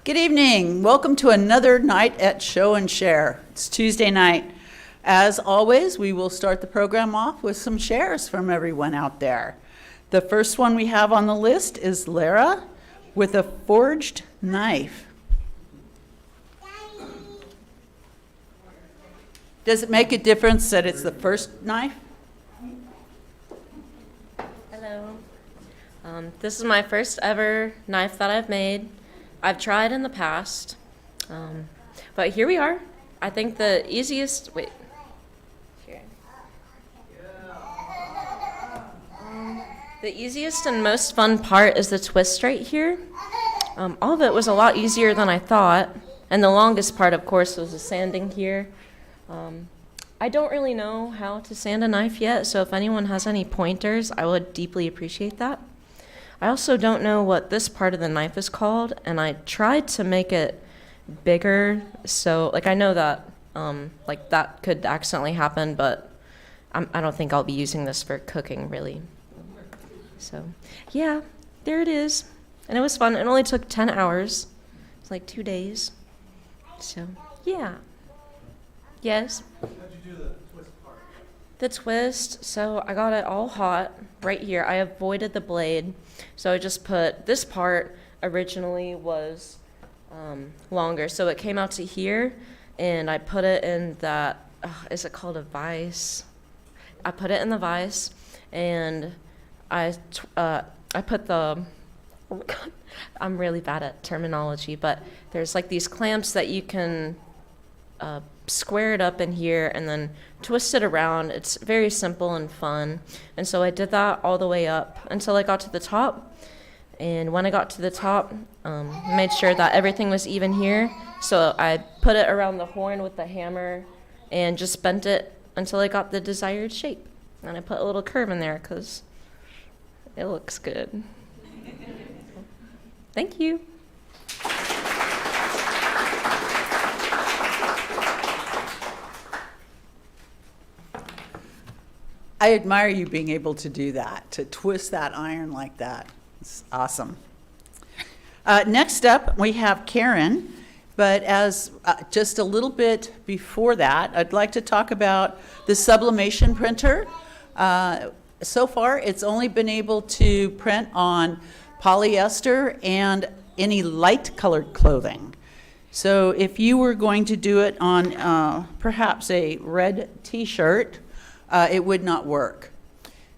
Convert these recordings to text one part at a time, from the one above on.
Good evening. Welcome to another night at Show and Share. It's Tuesday night. As always, we will start the program off with some shares from everyone out there. The first one we have on the list is Lara with a forged knife. Does it make a difference that it's the first knife? Hello. This is my first ever knife that I've made. I've tried in the past, but here we are. I think the easiest, here. The easiest and most fun part is the twist right here. All of it was a lot easier than I thought, and the longest part, of course, was the sanding here. I don't really know how to sand a knife yet, so if anyone has any pointers, I would deeply appreciate that. I also don't know what this part of the knife is called, and I tried to make it bigger, so I know that that could accidentally happen, but I don't think I'll be using this for cooking really. So yeah, there it is, and it was fun. It only took 10 hours. It's like 2 days. So yeah. Yes. How'd you do the twist part? The twist, so I got it all hot right here. I avoided the blade, so I just put this part originally was longer, so it came out to here, and I put it in that, is it called a vise? I put it in the vise, and I put the, oh my God, I'm really bad at terminology, but there's like these clamps that you can square it up in here and then twist it around. It's very simple and fun. And so I did that all the way up until I got to the top. And when I got to the top, made sure that everything was even here. So I put it around the horn with the hammer and just bent it until I got the desired shape. And I put a little curve in there because it looks good. Thank you. I admire you being able to do that, to twist that iron like that. It's awesome. Next up, we have Karen, but as just a little bit before that, I'd like to talk about the sublimation printer. So far, it's only been able to print on polyester and any light colored clothing. So if you were going to do it on perhaps a red t-shirt, it would not work.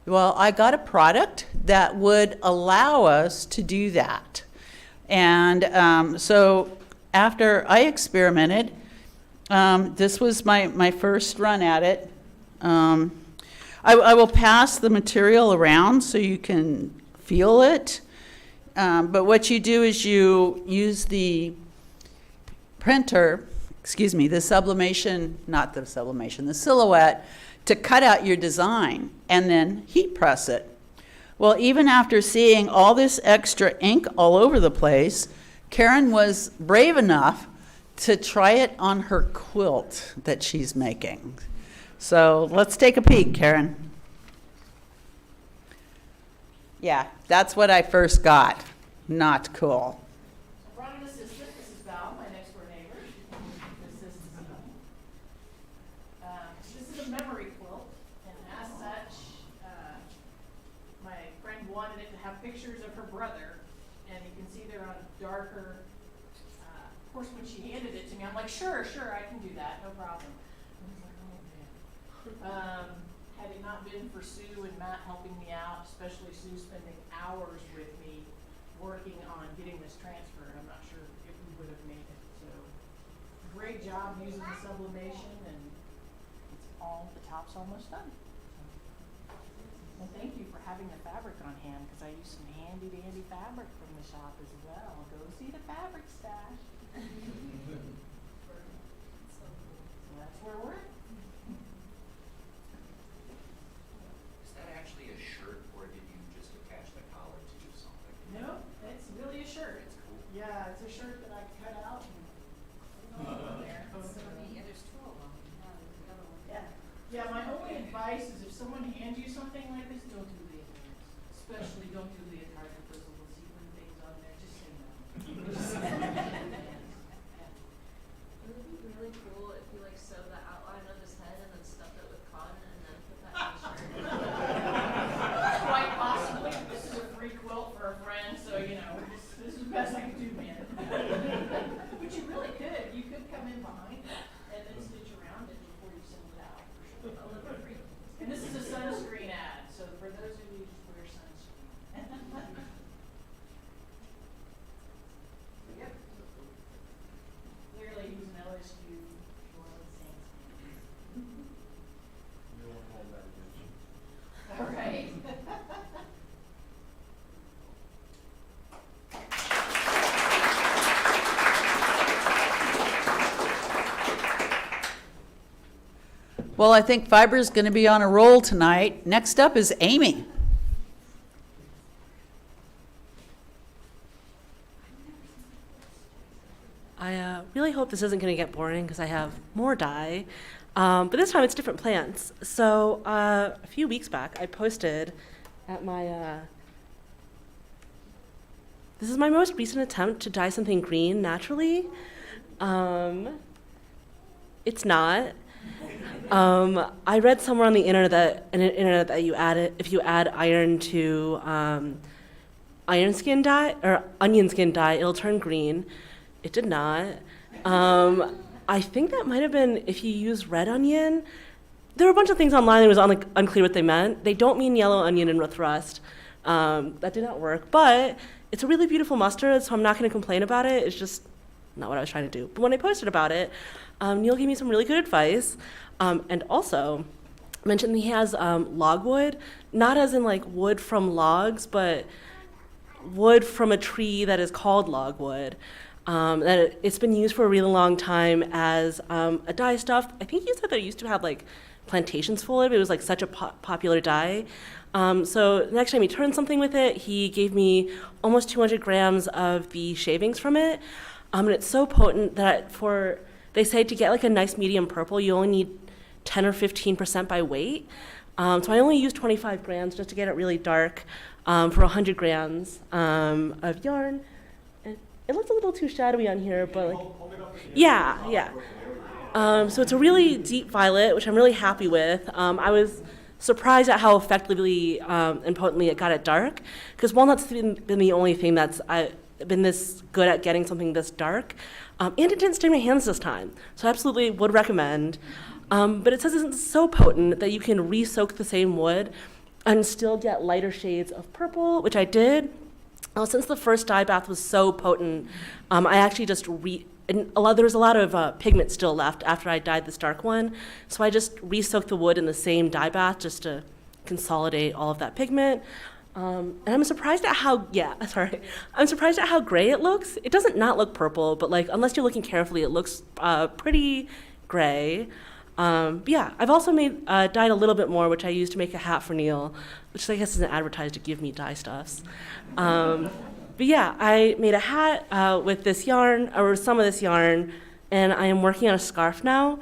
Well, I got a product that would allow us to do that. And so after I experimented, this was my first run at it. I will pass the material around so you can feel it. But what you do is you use the printer, the silhouette, to cut out your design and then heat press it. Well, even after seeing all this extra ink all over the place, Karen was brave enough to try it on her quilt that she's making. So let's take a peek, Karen. Yeah, that's what I first got. Not cool. I brought an assistant. This is Val, my next door neighbor. This is a memory quilt, and as such, my friend wanted it to have pictures of her brother, and you can see they're on darker. Of course, when she handed it to me, I'm like, sure, I can do that, no problem. And I was like, oh man. Had it not been for Sue and Matt helping me out, especially Sue spending hours with me working on getting this transferred, I'm not sure if we would have made it. So, great job using the sublimation, and the top's almost done. And thank you for having the fabric on hand, because I used some handy dandy fabric from the shop as well. Go see the fabric stash. So that's where we're at. Is that actually a shirt, or did you just attach the collar to something? No, it's really a shirt. It's cool. Yeah, it's a shirt that I cut out and there. There's two of them. Yeah. Yeah, my only advice is if someone hands you something like this, don't do leotards. Especially don't do leotards with those little sequin things on there. Just say no. Well, I think fiber's going to be on a roll tonight. Next up is Amy. I really hope this isn't going to get boring because I have more dye, but this time it's different plants. So a few weeks back, I posted at my, this is my most recent attempt to dye something green naturally. It's not. I read somewhere on the internet that you add it, if you add iron to iron skin dye or onion skin dye, it'll turn green. It did not. I think that might have been if you use red onion. There were a bunch of things online that was unclear what they meant. They don't mean yellow onion and with rust. That did not work, but it's a really beautiful mustard, so I'm not going to complain about it. It's just not what I was trying to do. But when I posted about it, Neil gave me some really good advice, and also mentioned he has logwood, not as in like wood from logs, but wood from a tree that is called logwood. That it's been used for a really long time as a dye stuff. I think he said that it used to have like plantations full of it. It was like such a popular dye. So the next time he turned something with it, he gave me almost 200 grams of the shavings from it. And it's so potent that they say to get like a nice medium purple, you only need 10 or 15% by weight. So I only used 25 grams just to get it really dark for 100 grams of yarn. It looks a little too shadowy on here, but like, yeah. So it's a really deep violet, which I'm really happy with. I was surprised at how effectively and potently it got it dark, because walnut's been the only thing that's been this good at getting something this dark, and it didn't stain my hands this time. So I absolutely would recommend. But it says it's so potent that you can re-soak the same wood and still get lighter shades of purple, which I did. Since the first dye bath was so potent, I actually just there was a lot of pigment still left after I dyed this dark one, so I just re-soaked the wood in the same dye bath just to consolidate all of that pigment. And I'm surprised at how gray it looks. It doesn't not look purple, but like unless you're looking carefully, it looks pretty gray. But yeah, I've also dyed a little bit more, which I used to make a hat for Neil, which I guess isn't advertised to give me dye stuffs. But yeah, I made a hat with this yarn, or some of this yarn, and I am working on a scarf now,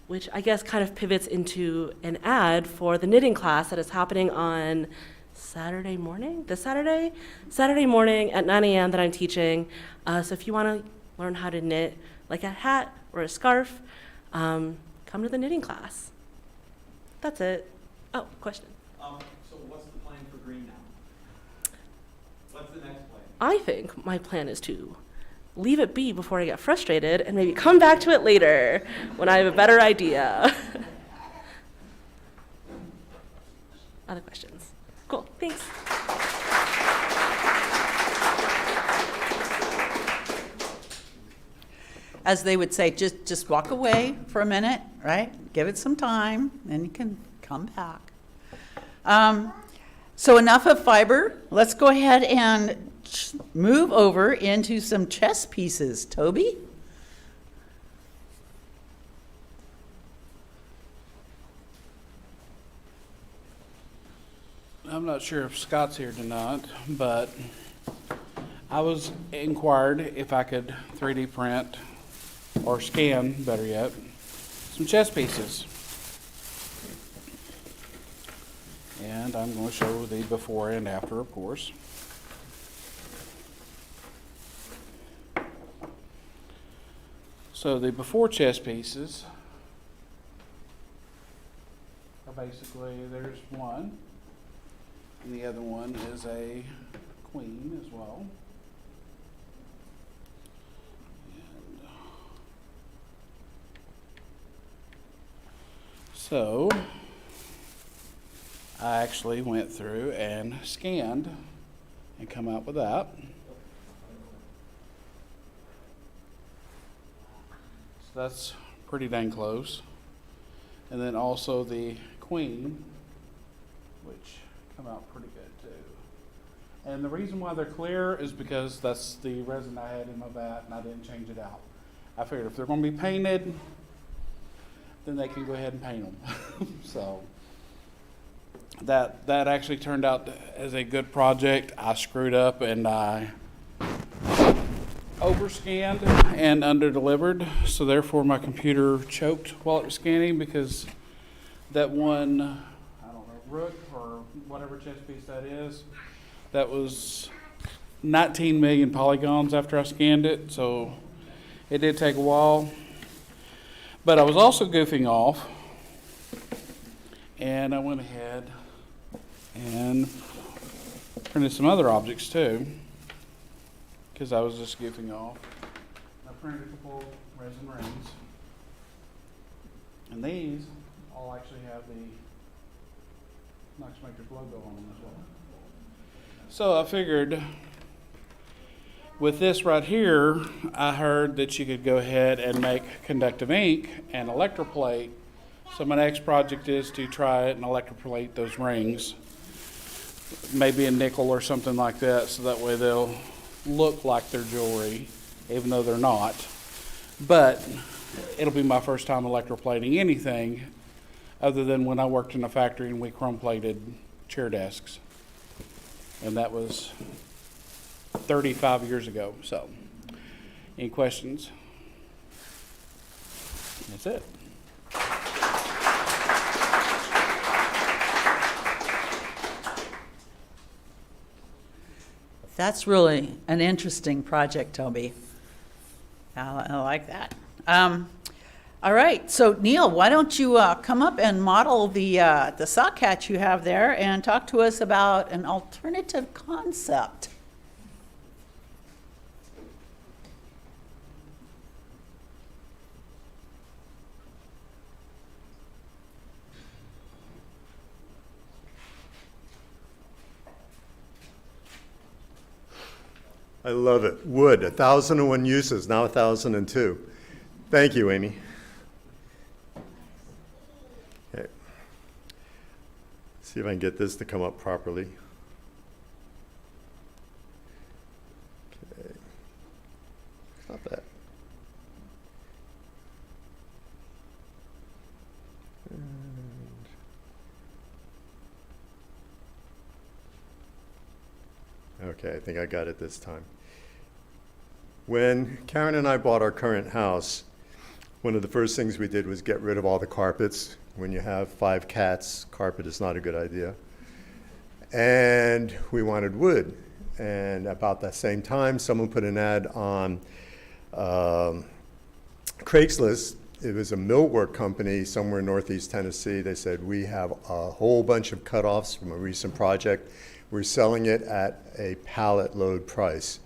which I guess kind of pivots into an ad for the knitting class that is happening on Saturday morning at 9 a.m. that I'm teaching. So if you want to learn how to knit like a hat or a scarf, come to the knitting class. That's it. Oh, question. So what's the plan for green now? What's the next plan? I think my plan is to leave it be before I get frustrated and maybe come back to it later when I have a better idea. Other questions? Cool, thanks. As they would say, just walk away for a minute, right? Give it some time, then you can come back. So enough of fiber. Let's go ahead and move over into some chess pieces. Toby? I'm not sure if Scott's here tonight, but I was inquired if I could 3D print or scan, better yet, some chess pieces. And I'm going to show the before and after, of course. So the before chess pieces are basically, there's one, and the other one is a queen as well. And so I actually went through and scanned and come out with that. So that's pretty dang close. And then also the queen, which come out pretty good too. And the reason why they're clear is because that's the resin I had in my vat and I didn't change it out. I figured if they're going to be painted, then they can go ahead and paint them. So that actually turned out as a good project. I screwed up and I overscanned and underdelivered, so therefore my computer choked while it was scanning because that one, I don't know, rook or whatever chess piece that is, that was 19 million polygons after I scanned it, so it did take a while. But I was also goofing off, and I went ahead and printed some other objects too, because I was just goofing off. I printed a couple resin rings, and these all actually have the Knox Makers logo on them as well. So I figured with this right here, I heard that you could go ahead and make conductive ink and electroplate. So my next project is to try it and electroplate those rings, maybe in nickel or something like that, so that way they'll look like they're jewelry, even though they're not. But it'll be my first time electroplating anything other than when I worked in a factory and we chrome plated chair desks. And that was 35 years ago. So, any questions? That's it. That's really an interesting project, Toby. I like that. All right, so Neil, why don't you come up and model the sock hatch you have there and talk to us about an alternative concept. I love it. Wood, 1,001 uses, now 1,002. Thank you, Amy. Okay. See if I can get this to come up properly. Okay. Stop that. Okay, I think I got it this time. When Karen and I bought our current house, one of the first things we did was get rid of all the carpets. When you have 5 cats, carpet is not a good idea. And we wanted wood. And about that same time, someone put an ad on Craigslist. It was a millwork company somewhere in Northeast Tennessee. They said, we have a whole bunch of cutoffs from a recent project. We're selling it at a pallet load price.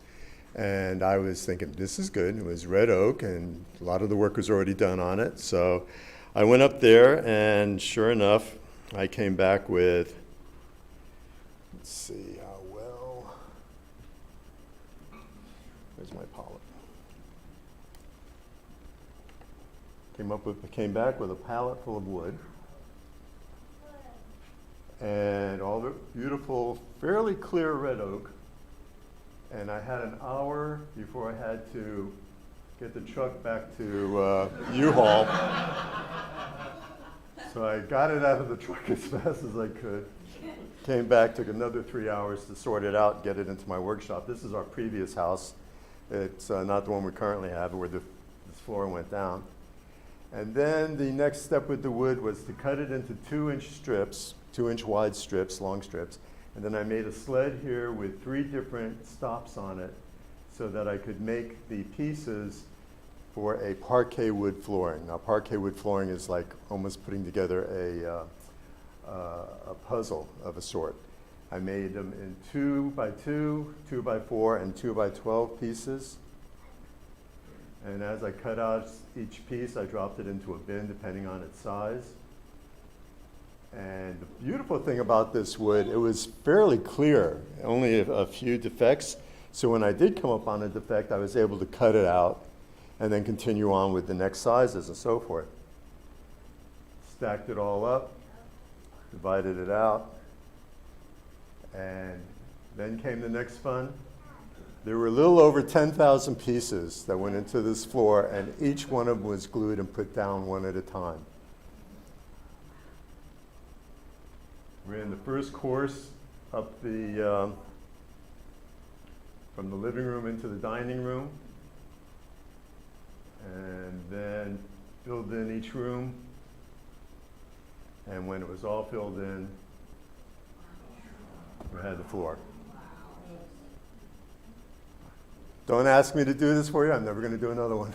And I was thinking, this is good. It was red oak, and a lot of the work was already done on it. So I went up there, and sure enough, I came back with, let's see how well, where's my pallet? Came back with a pallet full of wood. And all the beautiful, fairly clear red oak. And I had an hour before I had to get the truck back to U-Haul. So I got it out of the truck as fast as I could. Came back, took another 3 hours to sort it out, get it into my workshop. This is our previous house. It's not the one we currently have, where this floor went down. And then the next step with the wood was to cut it into 2-inch strips, 2-inch wide strips, long strips. And then I made a sled here with 3 different stops on it so that I could make the pieces for a parquet wood flooring. Now, parquet wood flooring is like almost putting together a puzzle of a sort. I made them in 2x2, 2x4, and 2x12 pieces. And as I cut out each piece, I dropped it into a bin depending on its size. And the beautiful thing about this wood, it was fairly clear, only a few defects. So when I did come up on a defect, I was able to cut it out and then continue on with the next sizes and so forth. Stacked it all up, divided it out, and then came the next fun. There were a little over 10,000 pieces that went into this floor, and each one of them was glued and put down one at a time. ran the first course up the, from the living room into the dining room, and then filled in each room. And when it was all filled in, we had the floor. Don't ask me to do this for you. I'm never going to do another one.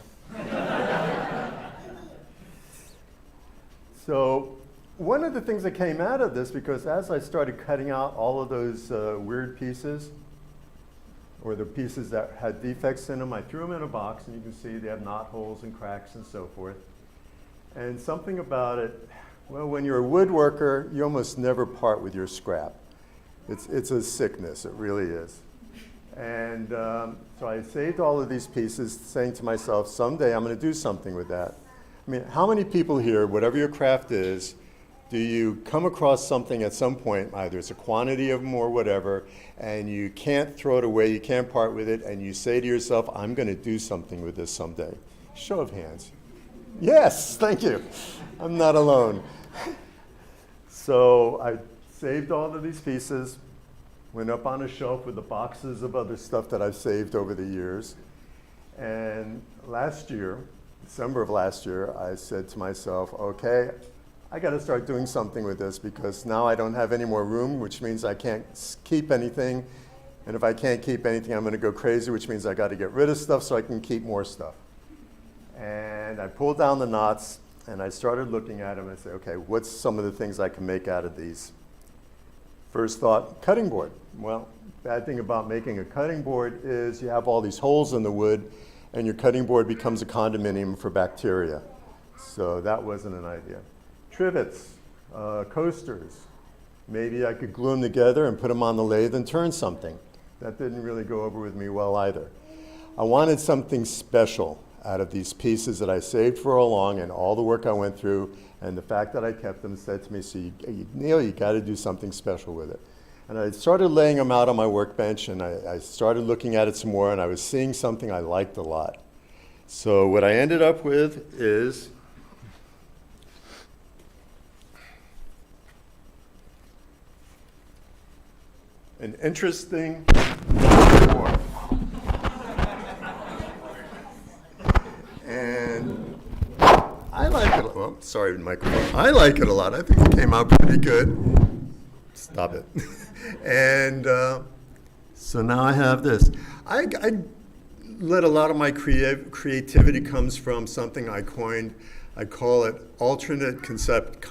So one of the things that came out of this, because as I started cutting out all of those weird pieces, or the pieces that had defects in them, I threw them in a box, and you can see they have knot holes and cracks and so forth. And something about it, well, when you're a woodworker, you almost never part with your scrap. It's a sickness, it really is. And so I saved all of these pieces, saying to myself, someday I'm going to do something with that. I mean, how many people here, whatever your craft is, do you come across something at some point, either it's a quantity of them or whatever, and you can't throw it away, you can't part with it, and you say to yourself, I'm going to do something with this someday? Show of hands. Yes, thank you. I'm not alone. So I saved all of these pieces, went up on a shelf with the boxes of other stuff that I've saved over the years. And last year, December of last year, I said to myself, okay, I got to start doing something with this, because now I don't have any more room, which means I can't keep anything. And if I can't keep anything, I'm going to go crazy, which means I got to get rid of stuff so I can keep more stuff. And I pulled down the knots, and I started looking at them and said, okay, what's some of the things I can make out of these? First thought, cutting board. Well, bad thing about making a cutting board is you have all these holes in the wood, and your cutting board becomes a condominium for bacteria. So that wasn't an idea. Trivets, coasters. Maybe I could glue them together and put them on the lathe and turn something. That didn't really go over with me well either. I wanted something special out of these pieces that I saved for all along, and all the work I went through, and the fact that I kept them said to me, so Neil, you got to do something special with it. And I started laying them out on my workbench, and I started looking at it some more, and I was seeing something I liked a lot. So what I ended up with is an interesting board. And I like it. Oh, sorry, microphone. I like it a lot. I think it came out pretty good. Stop it. And so now I have this. I let a lot of my creativity comes from something I coined. I call it alternate concept.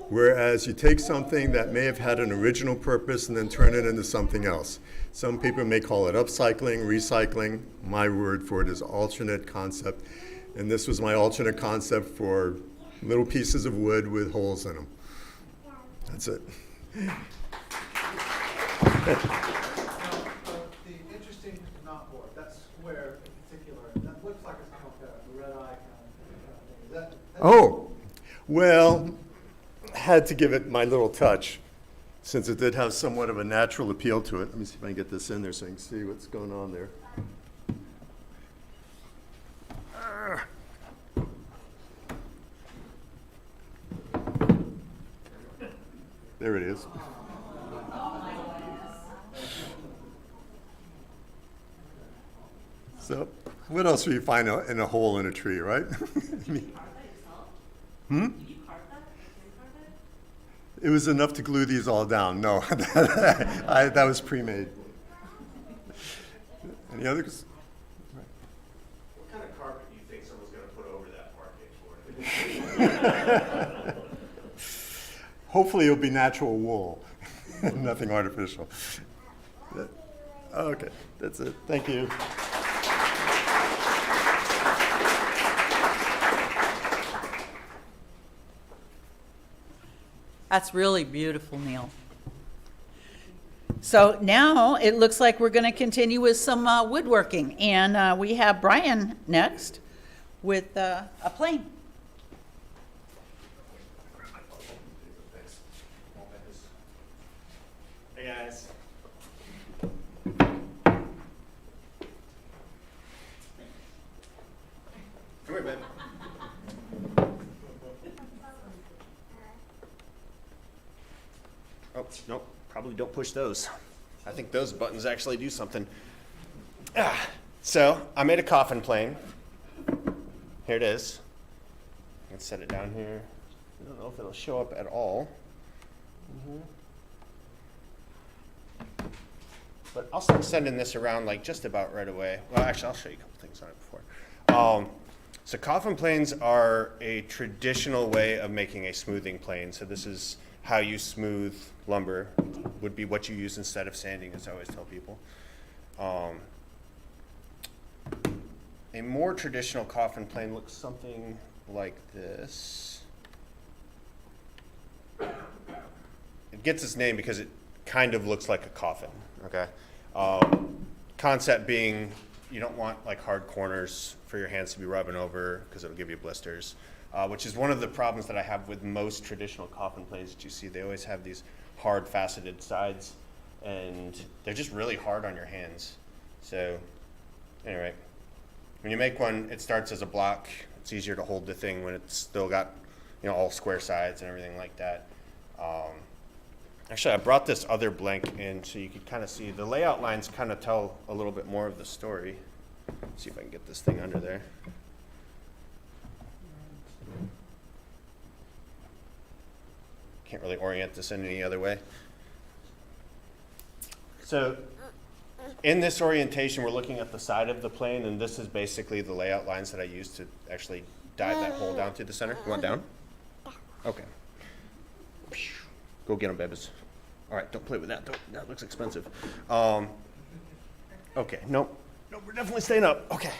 Whereas you take something that may have had an original purpose and then turn it into something else. Some people may call it upcycling, recycling. My word for it is alternate concept. And this was my alternate concept for little pieces of wood with holes in them. That's it. The interesting knot board, that's square in particular, that looks like it's kind of a red eye kind of thing. Oh, well, had to give it my little touch, since it did have somewhat of a natural appeal to it. Let me see if I can get this in there so you can see what's going on there. There it is. So, what else will you find in a hole in a tree, right? It was enough to glue these all down. No, that was pre-made. Any others? What kind of carpet do you think someone's going to put over that parquet floor? Hopefully it'll be natural wool, nothing artificial. Okay, that's it. Thank you. That's really beautiful, Neil. So now it looks like we're going to continue with some woodworking. And we have Brian next with a plane. Hey, guys. Come here, babe. probably don't push those. I think those buttons actually do something. So I made a coffin plane. Here it is. Let's set it down here. I don't know if it'll show up at all. But I'll start sending this around like just about right away. Well, actually, I'll show you a couple things on it before. So coffin planes are a traditional way of making a smoothing plane. So this is how you smooth lumber, would be what you use instead of sanding, as I always tell people. A more traditional coffin plane looks something like this. It gets its name because it kind of looks like a coffin, okay? Concept being you don't want like hard corners for your hands to be rubbing over because it'll give you blisters, which is one of the problems that I have with most traditional coffin planes that you see. They always have these hard faceted sides and they're just really hard on your hands. So anyway, when you make one, it starts as a block. It's easier to hold the thing when it's still got, you know, all square sides and everything like that. Actually, I brought this other blank in so you could kind of see the layout lines kind of tell a little bit more of the story. Let's see if I can get this thing under there. Can't really orient this in any other way. So in this orientation, we're looking at the side of the plane, and this is basically the layout lines that I used to actually dive that hole down through the center. You want down? Okay. Go get them, babies. All right, don't play with that. That looks expensive. Okay, nope, we're definitely staying up. Okay.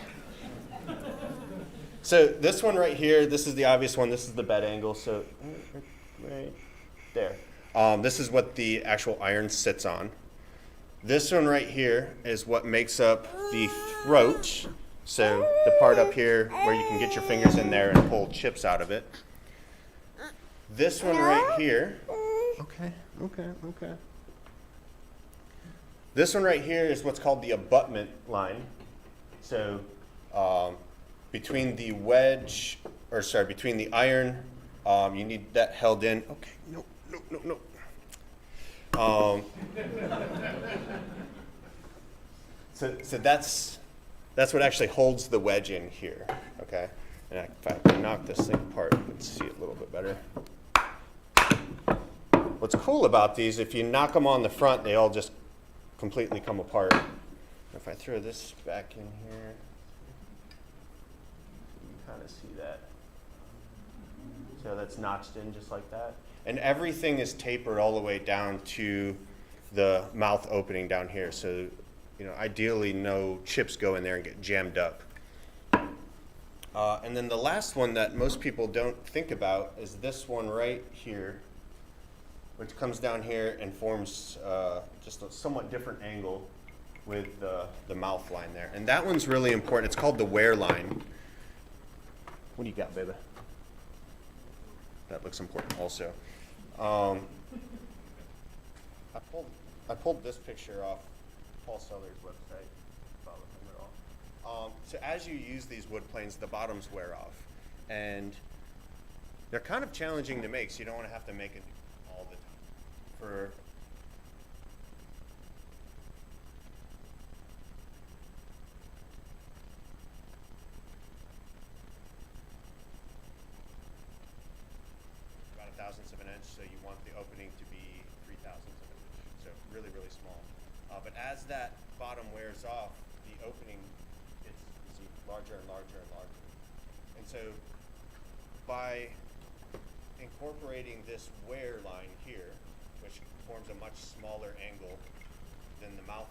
So this one right here, this is the obvious one. This is the bed angle. So right there. This is what the actual iron sits on. This one right here is what makes up the throat. So the part up here where you can get your fingers in there and pull chips out of it. This one right here. Okay. This one right here is what's called the abutment line. So between the wedge, between the iron, you need that held in. Okay, no. So that's what actually holds the wedge in here. Okay, and if I can knock this thing apart, you can see it a little bit better. What's cool about these, if you knock them on the front, they all just completely come apart. If I throw this back in here, you can kind of see that. So that's notched in just like that. And everything is tapered all the way down to the mouth opening down here. So, you know, ideally no chips go in there and get jammed up. And then the last one that most people don't think about is this one right here, which comes down here and forms just a somewhat different angle with the mouth line there. And that one's really important. It's called the wear line. What do you got, baby? That looks important also. I pulled this picture off Paul Seller's website. Follow him at all. So as you use these wood planes, the bottoms wear off. And they're kind of challenging to make, so you don't want to have to make it all the time. For about 1/1000th of an inch, so you want the opening to be 3/1000th of an inch, so really, really small. But as that bottom wears off, the opening gets larger and larger and larger. And so by incorporating this wear line here, which forms a much smaller angle than the mouth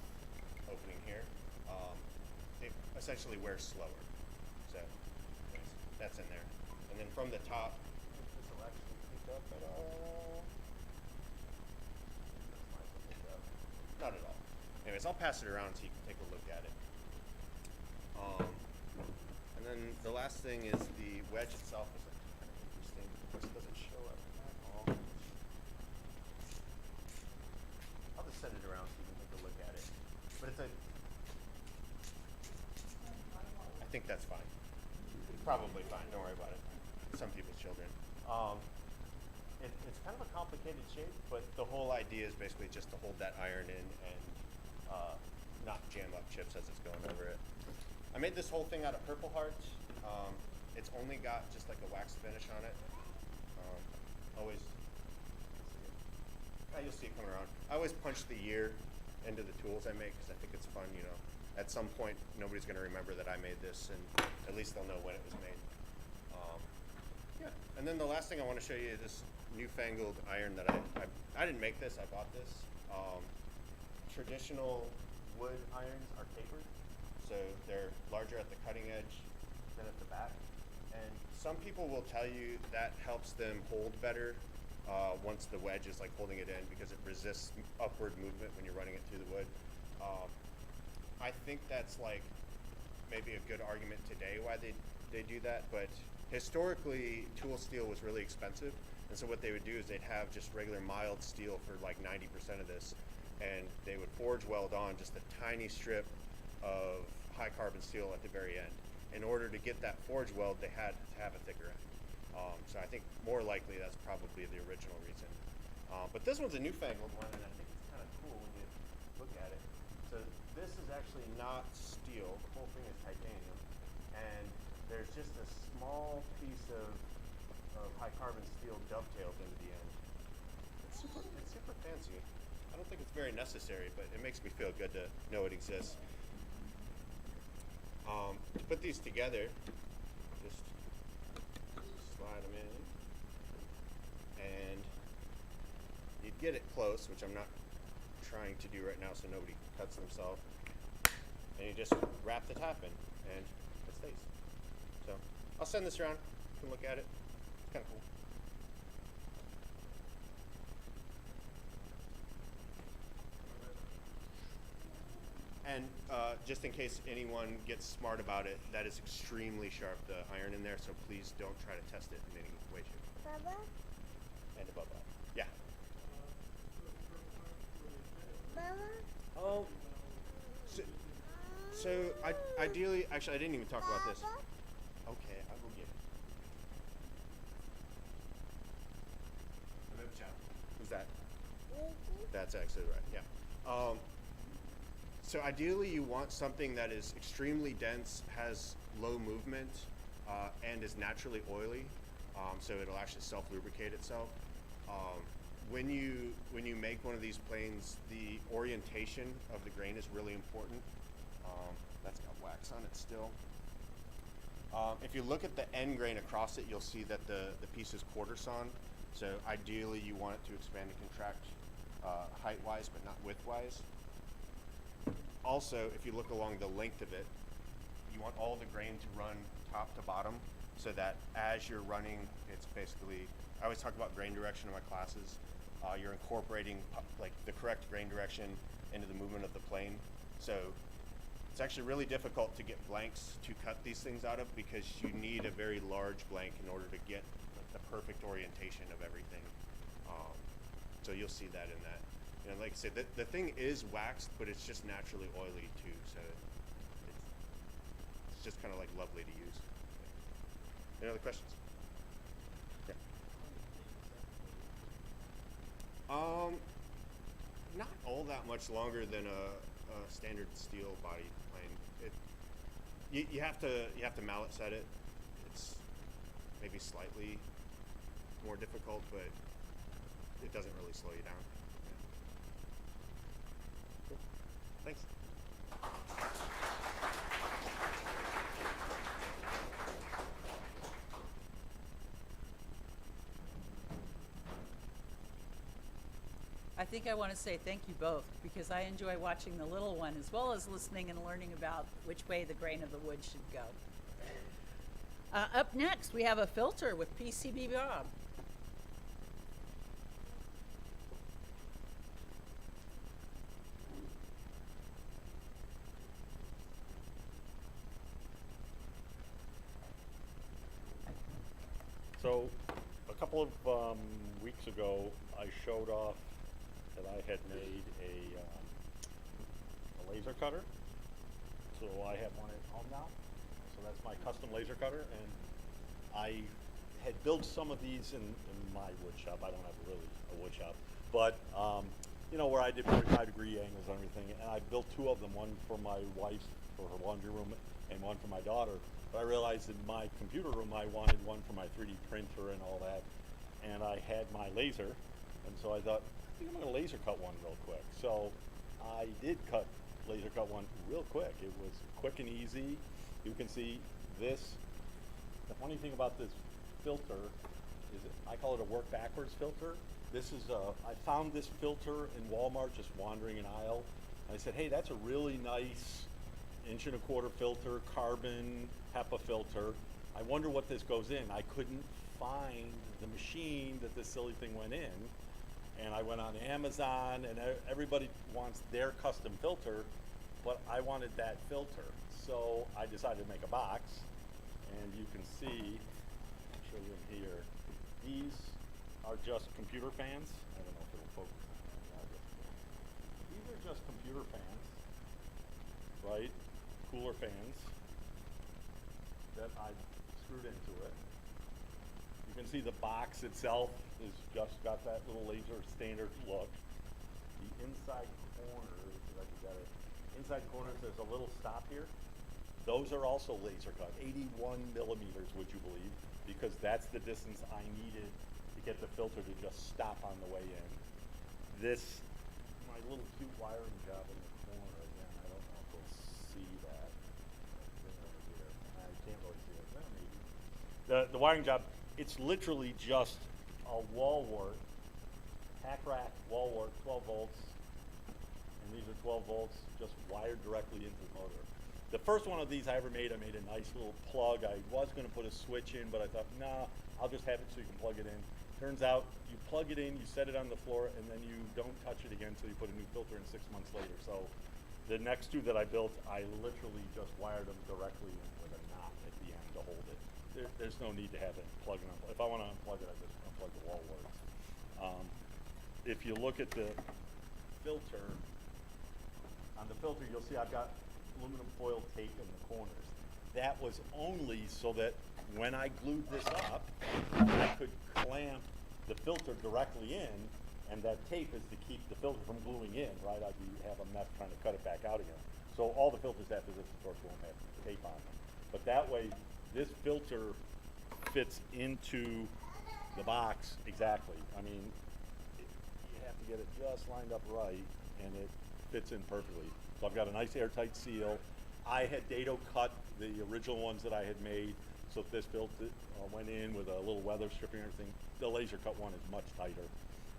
opening here, it essentially wears slower. So that's in there. And then from the top, this will actually pick up at all. Not at all. Anyways, I'll pass it around so you can take a look at it. And then the last thing is the wedge itself is kind of interesting. This doesn't show up at all. I'll just send it around so you can take a look at it. But it's I think that's fine. Probably fine. Don't worry about it. Some people's children. It's kind of a complicated shape, but the whole idea is basically just to hold that iron in and not jam up chips as it's going over it. I made this whole thing out of Purple Heart. It's only got just like a wax finish on it. Always, you'll see it coming around. I always punch the year into the tools I make because I think it's fun, you know. At some point, nobody's going to remember that I made this, and at least they'll know when it was made. Yeah, and then the last thing I want to show you is this newfangled iron that I didn't make this, I bought this. Traditional wood irons are tapered, so they're larger at the cutting edge than at the back. And some people will tell you that helps them hold better once the wedge is like holding it in because it resists upward movement when you're running it through the wood. I think that's like maybe a good argument today why they do that, but historically tool steel was really expensive, and so what they would do is they'd have just regular mild steel for like 90% of this, and they would forge weld on just a tiny strip of high carbon steel at the very end. In order to get that forge weld, they had to have a thicker end. So I think more likely that's probably the original reason. But this one's a newfangled one, and I think it's kind of cool when you look at it. So this is actually not steel. The whole thing is titanium, and there's just a small piece of high carbon steel dovetailed into the end. It's super fancy. I don't think it's very necessary, but it makes me feel good to know it exists. To put these together, just slide them in, and you'd get it close, which I'm not trying to do right now so nobody cuts themselves, and you just wrap the top in, and it stays. So I'll send this around. You can look at it. It's kind of cool. And just in case anyone gets smart about it, that is extremely sharp, the iron in there, so please don't try to test it in any way, shape. Baba? And above that. Yeah. Baba? Oh. So ideally, actually, I didn't even talk about this. Okay, I will get it. Who's that? That's actually right, yeah. So ideally you want something that is extremely dense, has low movement, and is naturally oily, so it'll actually self-lubricate itself. When you make one of these planes, the orientation of the grain is really important. That's got wax on it still. If you look at the end grain across it, you'll see that the piece is quarter sawn. So ideally you want it to expand and contract height-wise, but not width-wise. Also, if you look along the length of it, you want all the grain to run top to bottom so that as you're running, it's basically, I always talk about grain direction in my classes. You're incorporating like the correct grain direction into the movement of the plane. So it's actually really difficult to get blanks to cut these things out of because you need a very large blank in order to get like, the perfect orientation of everything. So you'll see that in that. You know, like I said, the thing is waxed, but it's just naturally oily too, so it's just kind of like lovely to use. Any other questions? Yeah. Not all that much longer than a standard steel body plane. You have to mallet set it. It's maybe slightly more difficult, but it doesn't really slow you down. Cool. Thanks. I think I want to say thank you both because I enjoy watching the little one as well as listening and learning about which way the grain of the wood should go. Up next, we have a filter with PCB Bob. So, a couple of weeks ago, I showed off that I had made a laser cutter. So I have one at home now. So that's my custom laser cutter, and I had built some of these in my wood shop. I don't have really a wood shop, but you know, where I did 45-degree angles and everything, and I built 2 of them, one for my wife for her laundry room and one for my daughter. But I realized in my computer room I wanted one for my 3D printer and all that, and I had my laser, and so I thought, I think I'm gonna laser cut one real quick. So I did laser cut one real quick. It was quick and easy. You can see this. The funny thing about this filter is I call it a work backwards filter. This is I found this filter in Walmart just wandering an aisle. And I said, hey, that's a really nice 1.25" filter, carbon HEPA filter. I wonder what this goes in. I couldn't find the machine that this silly thing went in. And I went on Amazon, and everybody wants their custom filter, but I wanted that filter. So I decided to make a box, and you can see, I'll show you in here, these are just computer fans. I don't know if it'll focus. These are just computer fans, right? Cooler fans that I screwed into it. You can see the box itself is just got that little laser standard look. The inside corners, if I can get it, inside corners there's a little stop here. Those are also laser cut, 81 millimeters, would you believe? Because that's the distance I needed to get the filter to just stop on the way in. This, my little cute wiring job in the corner, again, I don't know if you'll see that. Over here. I can't really see it. Well, maybe. The wiring job, it's literally just a wall wart, hack rack wall wart, 12 volts, and these are 12 volts just wired directly into the motor. The first one of these I ever made, I made a nice little plug. I was going to put a switch in, but I thought, nah, I'll just have it so you can plug it in. Turns out you plug it in, you set it on the floor, and then you don't touch it again until you put a new filter in 6 months later. So the next 2 that I built, I literally just wired them directly in with a knot at the end to hold it. There's no need to have it plug and unplug. If I want to unplug it, I just unplug the wall warts. If you look at the filter, on the filter you'll see I've got aluminum foil tape in the corners. That was only so that when I glued this up, I could clamp the filter directly in, and that tape is to keep the filter from gluing in, right? I'd have a mess trying to cut it back out again. So all the filters after this, of course, won't have tape on them. But that way, this filter fits into the box exactly. I mean, you have to get it just lined up right, and it fits in perfectly. So I've got a nice airtight seal. I had dado cut the original ones that I had made, so if this went in with a little weather stripping and everything, the laser cut one is much tighter.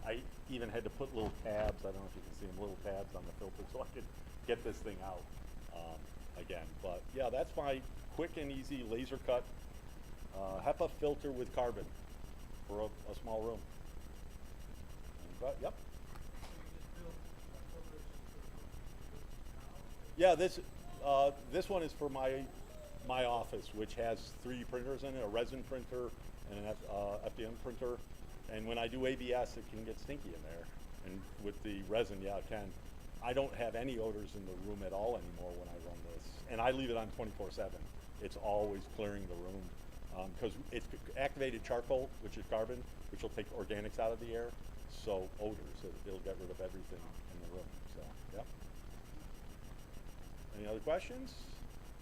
I even had to put little tabs, I don't know if you can see them, little tabs on the filter so I could get this thing out again. But yeah, that's my quick and easy laser cut HEPA filter with carbon for a small room. But, yep. Yeah, this one is for my office, which has 3D printers in it, a resin printer and an FDM printer. And when I do ABS, it can get stinky in there. And with the resin, yeah, it can. I don't have any odors in the room at all anymore when I run this. And I leave it on 24/7. It's always clearing the room because it's activated charcoal, which is carbon, which will take organics out of the air. So odors, it'll get rid of everything in the room. So, yeah. Any other questions?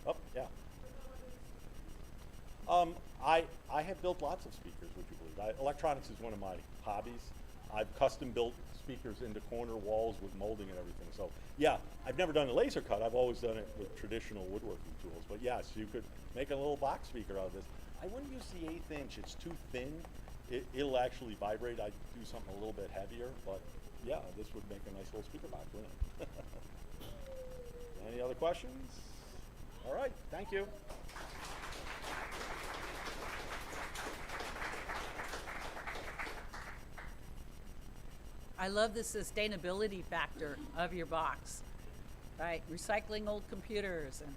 Oh, yeah. I have built lots of speakers, would you believe? Electronics is one of my hobbies. I've custom built speakers into corner walls with molding and everything. So yeah, I've never done a laser cut. I've always done it with traditional woodworking tools. But yes, you could make a little box speaker out of this. I wouldn't use the 1/8 inch. It's too thin. It'll actually vibrate. I'd do something a little bit heavier. But yeah, this would make a nice little speaker box, wouldn't it? Any other questions? All right, thank you. I love the sustainability factor of your box, right? Recycling old computers and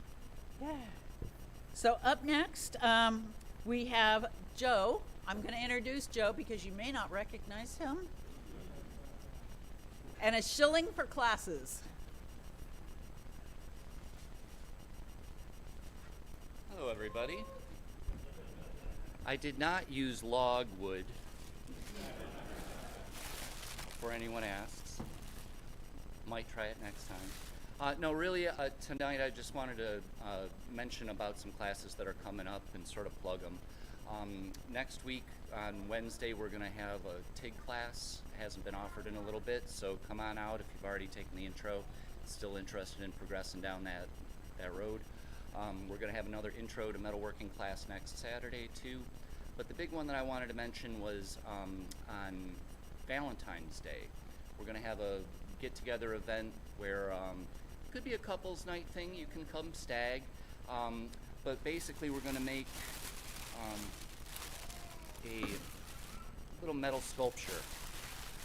yeah. So up next, we have Joe. I'm going to introduce Joe because you may not recognize him. And a shilling for classes. Hello, everybody. I did not use logwood, before anyone asks. Might try it next time. No, really, tonight I just wanted to mention about some classes that are coming up and sort of plug them. Next week on Wednesday we're going to have a TIG class. It hasn't been offered in a little bit, so come on out if you've already taken the intro, still interested in progressing down that road. We're going to have another intro to metalworking class next Saturday too. But the big one that I wanted to mention was on Valentine's Day. We're going to have a get-together event where it could be a couples night thing. You can come stag. But basically we're going to make a little metal sculpture.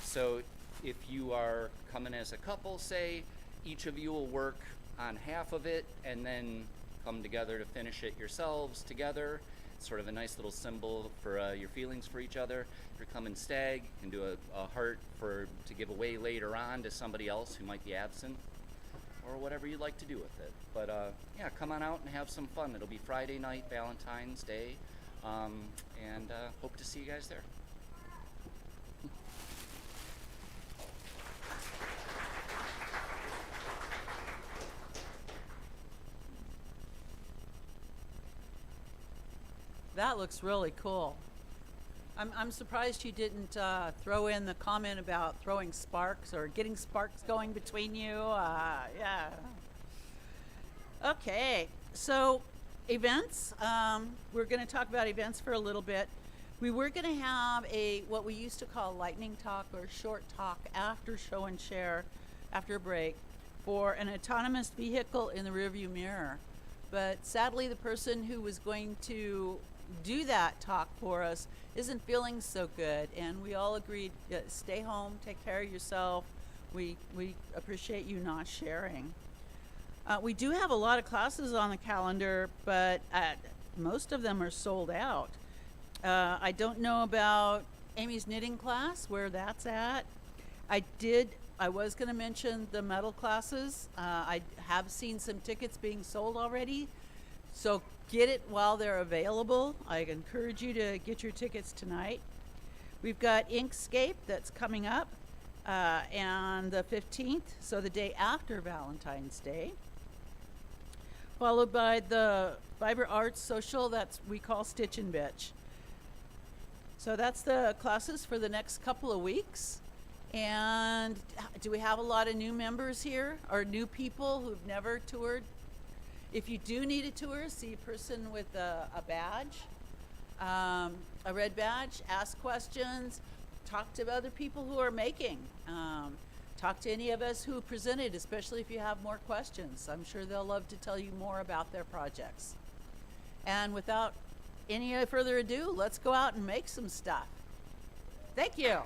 So if you are coming as a couple, say, each of you will work on half of it and then come together to finish it yourselves together. It's sort of a nice little symbol for your feelings for each other. If you're coming stag, you can do a heart to give away later on to somebody else who might be absent, or whatever you'd like to do with it. But yeah, come on out and have some fun. It'll be Friday night, Valentine's Day, and hope to see you guys there. That looks really cool. I'm surprised you didn't throw in the comment about throwing sparks or getting sparks going between you. Yeah. Okay, so events. We're going to talk about events for a little bit. We were going to have what we used to call lightning talk or short talk after show and share, after a break, for an autonomous vehicle in the rearview mirror. But sadly, the person who was going to do that talk for us isn't feeling so good, and we all agreed, stay home, take care of yourself. We appreciate you not sharing. We do have a lot of classes on the calendar, but most of them are sold out. I don't know about Amy's knitting class, where that's at. I was going to mention the metal classes. I have seen some tickets being sold already, so get it while they're available. I encourage you to get your tickets tonight. We've got Inkscape that's coming up and the 15th, so the day after Valentine's Day, followed by the Fiber Arts Social we call Stitch and Bitch. So that's the classes for the next couple of weeks. And do we have a lot of new members here or new people who've never toured? If you do need a tour, see a person with a badge, a red badge, ask questions, talk to other people who are making. Talk to any of us who presented, especially if you have more questions. I'm sure they'll love to tell you more about their projects. And without any further ado, let's go out and make some stuff. Thank you.